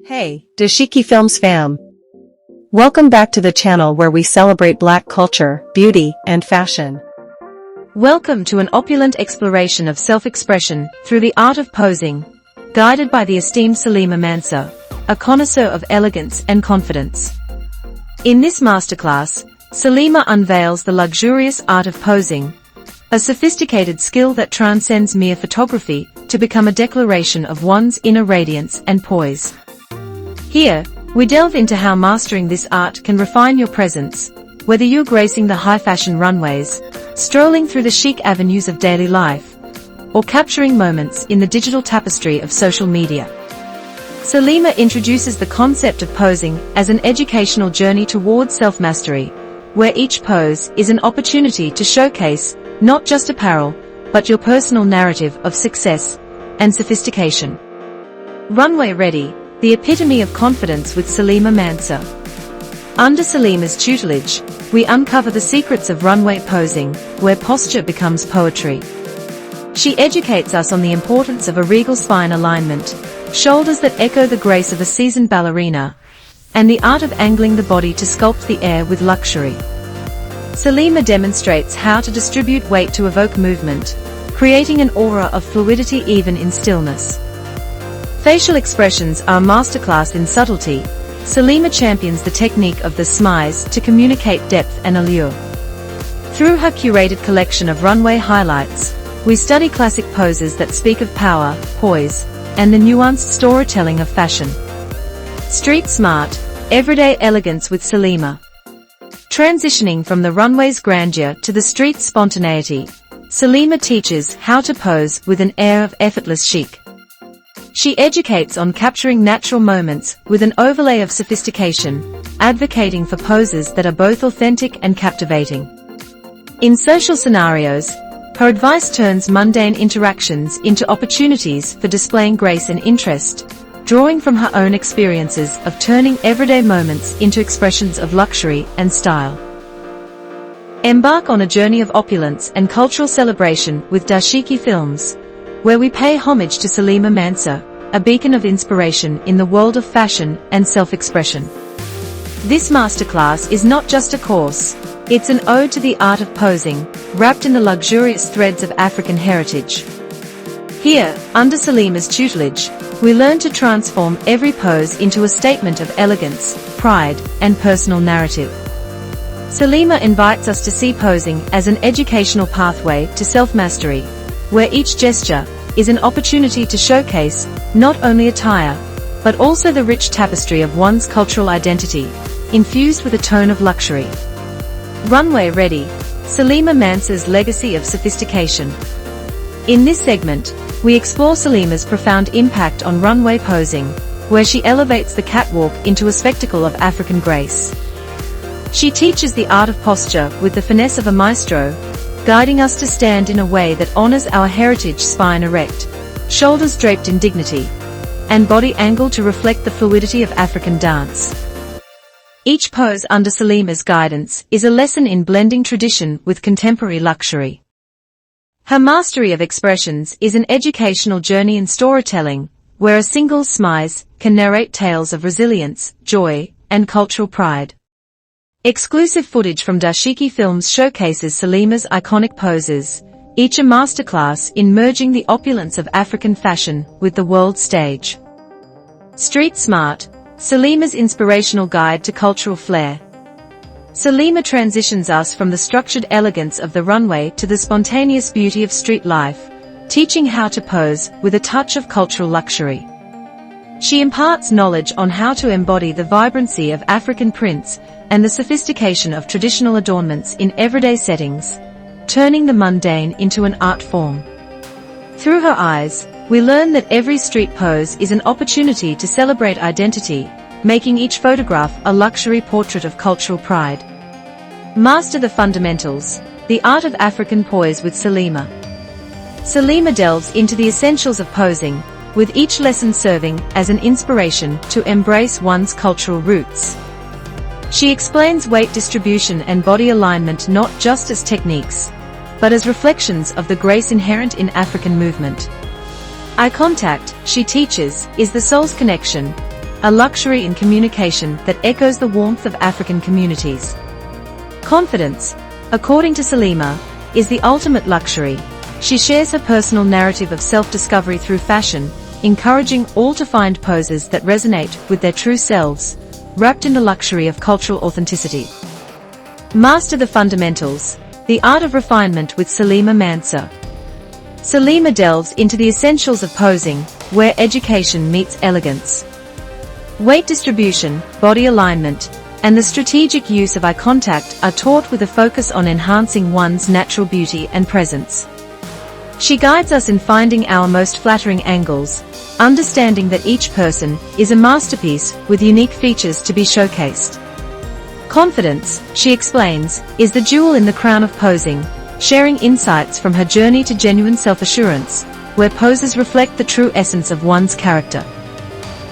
Hey, Dashikifilms fam! Welcome back to the channel where we celebrate Black culture, beauty, and fashion. Welcome to an opulent exploration of self-expression through the art of posing, guided by the esteemed Salima Mansa, a connoisseur of elegance and confidence. In this masterclass, Salima unveils the luxurious art of posing, a sophisticated skill that transcends mere photography to become a declaration of one's inner radiance and poise. Here, we delve into how mastering this art can refine your presence, whether you're gracing the high-fashion runways, strolling through the chic avenues of daily life, or capturing moments in the digital tapestry of social media. Salima introduces the concept of posing as an educational journey towards self-mastery, where each pose is an opportunity to showcase not just apparel, but your personal narrative of success and sophistication. Runway Ready, the epitome of confidence with Salima Mansa. Under Salima's tutelage, we uncover the secrets of runway posing, where posture becomes poetry. She educates us on the importance of a regal spine alignment, shoulders that echo the grace of a seasoned ballerina, and the art of angling the body to sculpt the air with luxury. Salima demonstrates how to distribute weight to evoke movement, creating an aura of fluidity even in stillness. Facial expressions are a masterclass in subtlety. Salima champions the technique of the smize to communicate depth and allure. Through her curated collection of runway highlights, we study classic poses that speak of power, poise, and the nuanced storytelling of fashion. Street Smart, everyday elegance with Salima. Transitioning from the runway's grandeur to the street's spontaneity, Salima teaches how to pose with an air of effortless chic. She educates on capturing natural moments with an overlay of sophistication, advocating for poses that are both authentic and captivating. In social scenarios, her advice turns mundane interactions into opportunities for displaying grace and interest, drawing from her own experiences of turning everyday moments into expressions of luxury and style. Embark on a journey of opulence and cultural celebration with Dashikifilms, where we pay homage to Salima Mansa, a beacon of inspiration in the world of fashion and self-expression. This masterclass is not just a course, it's an ode to the art of posing, wrapped in the luxurious threads of African heritage. Here, under Salima's tutelage, we learn to transform every pose into a statement of elegance, pride, and personal narrative. Salima invites us to see posing as an educational pathway to self-mastery, where each gesture is an opportunity to showcase not only attire, but also the rich tapestry of one's cultural identity, infused with a tone of luxury. Runway Ready, Salima Mansa's legacy of sophistication. In this segment, we explore Salima's profound impact on runway posing, where she elevates the catwalk into a spectacle of African grace. She teaches the art of posture with the finesse of a maestro, guiding us to stand in a way that honors our heritage, spine erect, shoulders draped in dignity, and body angled to reflect the fluidity of African dance. Each pose under Salima's guidance is a lesson in blending tradition with contemporary luxury. Her mastery of expressions is an educational journey in storytelling, where a single smize can narrate tales of resilience, joy, and cultural pride. Exclusive footage from Dashikifilms showcases Salima's iconic poses, each a masterclass in merging the opulence of African fashion with the world stage. Street Smart, Salima's inspirational guide to cultural flair. Salima transitions us from the structured elegance of the runway to the spontaneous beauty of street life, teaching how to pose with a touch of cultural luxury. She imparts knowledge on how to embody the vibrancy of African prints and the sophistication of traditional adornments in everyday settings, turning the mundane into an art form. Through her eyes, we learn that every street pose is an opportunity to celebrate identity, making each photograph a luxury portrait of cultural pride. Master the fundamentals, the art of African poise with Salima. Salima delves into the essentials of posing, with each lesson serving as an inspiration to embrace one's cultural roots. She explains weight distribution and body alignment not just as techniques, but as reflections of the grace inherent in African movement. Eye contact, she teaches, is the soul's connection, a luxury in communication that echoes the warmth of African communities. Confidence, according to Salima, is the ultimate luxury. She shares her personal narrative of self-discovery through fashion, encouraging all to find poses that resonate with their true selves, wrapped in the luxury of cultural authenticity. Master the fundamentals, the art of refinement with Salima Mansa. Salima delves into the essentials of posing, where education meets elegance. Weight distribution, body alignment, and the strategic use of eye contact are taught with a focus on enhancing one's natural beauty and presence. She guides us in finding our most flattering angles, understanding that each person is a masterpiece with unique features to be showcased. Confidence, she explains, is the jewel in the crown of posing, sharing insights from her journey to genuine self-assurance, where poses reflect the true essence of one's character.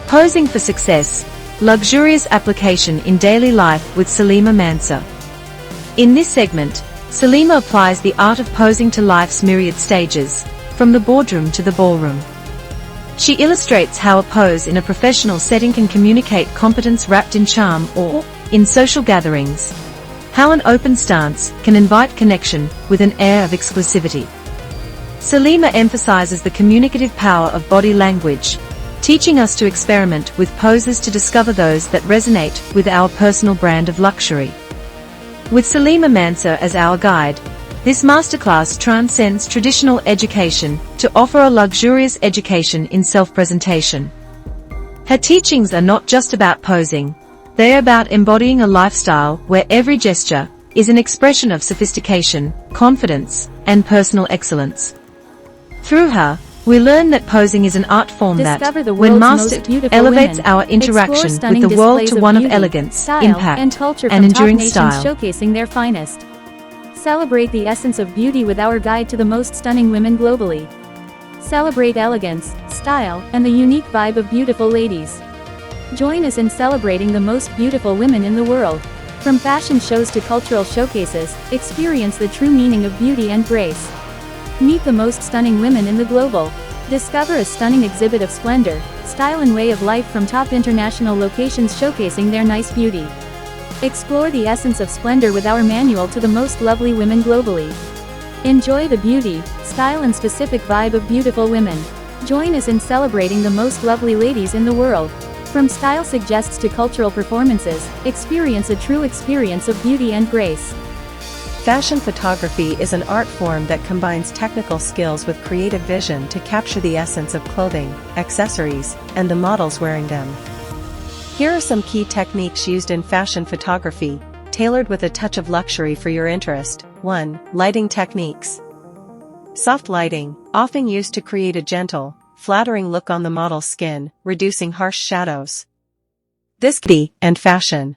Posing for success, luxurious application in daily life with Salima Mansa. In this segment, Salima applies the art of posing to life's myriad stages, from the boardroom to the ballroom. She illustrates how a pose in a professional setting can communicate competence wrapped in charm, or, in social gatherings, how an open stance can invite connection with an air of exclusivity. Salima emphasizes the communicative power of body language, teaching us to experiment with poses to discover those that resonate with our personal brand of luxury. With Salima Mansa as our guide, this masterclass transcends traditional education to offer a luxurious education in self-presentation. Her teachings are not just about posing, they are about embodying a lifestyle where every gesture is an expression of sophistication, confidence, and personal excellence. Through her, we learn that posing is an art form that, when mastered, elevates our interaction with the world to one of elegance, style, impact, and culture and from enduring top nations style. showcasing their finest. Celebrate the essence of beauty with our guide to the most stunning women globally. Celebrate elegance, style, and the unique vibe of beautiful ladies. Join us in celebrating the most beautiful women in the world. From fashion shows to cultural showcases, experience the true meaning of beauty and grace. Meet the most stunning women in the global. Discover a stunning exhibit of splendor, style and way of life from top international locations showcasing their nice beauty. Explore the essence of splendor with our manual to the most lovely women globally. Enjoy the beauty, style and specific vibe of beautiful women. Join us in celebrating the most lovely ladies in the world. From style suggests to cultural performances, experience a true experience of beauty and grace. Fashion photography is an art form that combines technical skills with creative vision to capture the essence of clothing, accessories, and the models wearing them. Here are some key techniques used in fashion photography, tailored with a touch of luxury for your interest. 1. Lighting techniques. Soft lighting, often used to create a gentle, flattering look on the model's skin, reducing harsh shadows. This can be, and fashion.